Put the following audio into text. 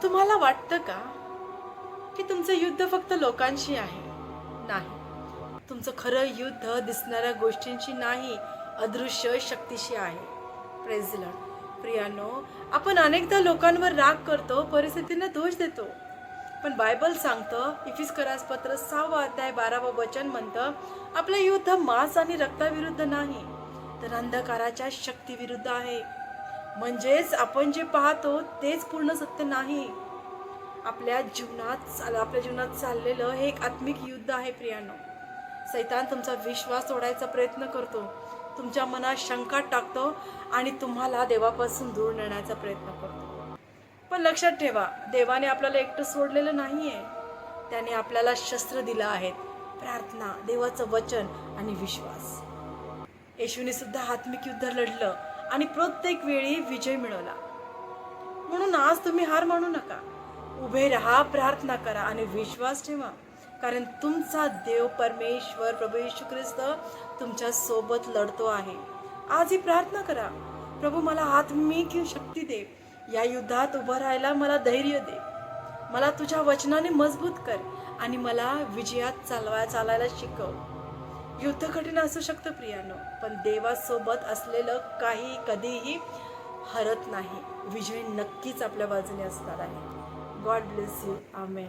तुम्हाला वाटतं का की तुमचं युद्ध फक्त लोकांशी आहे? नाही. तुमचं खरं युद्ध दिसणाऱ्या गोष्टींशी नाही, अदृश्य शक्तीशी आहे. Praise the Lord. प्रियानो, आपण अनेकदा लोकांवर राग करतो, परिस्थितींना दोष देतो. पण बायबल सांगतं, इफिसकरास पत्र 6 अध्याय 12 वचन म्हणतं, आपलं युद्ध मांस आणि रक्ताविरुद्ध नाही, तर अंधकाराच्या शक्तीविरुद्ध आहे. म्हणजेच आपण जे पाहतो तेच पूर्ण सत्य नाही. आपल्या जीवनात चाललेलं हे एक आत्मिक युद्ध आहे प्रियानो. सैतान तुमचा विश्वास तोडायचा प्रयत्न करतो, तुमच्या मनात शंका टाकतो आणि तुम्हाला देवापासून दूर नेण्याचा प्रयत्न करतो. पण लक्षात ठेवा, देवाने आपल्याला एकटं सोडलेलं नाहीये. त्याने आपल्याला शस्त्र दिलं आहेत: प्रार्थना, देवाचं वचन आणि विश्वास. येशूने सुद्धा आत्मिक युद्ध लढलं आणि प्रत्येक वेळी विजय मिळवला. म्हणून आज तुम्ही हार मानू नका. उभे राहा, प्रार्थना करा आणि विश्वास ठेवा, कारण तुमचा देव परमेश्वर प्रभू येशू ख्रिस्त तुमच्या सोबत लढतो आहे. आज ही प्रार्थना करा: प्रभू, मला आत्मिक शक्ती दे, या युद्धात उभं राहायला मला धैर्य दे, मला तुझ्या वचनाने मजबूत कर आणि मला विजयात चालायला शिकव. युद्ध कठीण असू शकतं प्रियानो, पण देवासोबत असलेलं काही कधीही हरत नाही. विजय नक्कीच आपल्या बाजूने असणार आहे. God bless you. आमेन.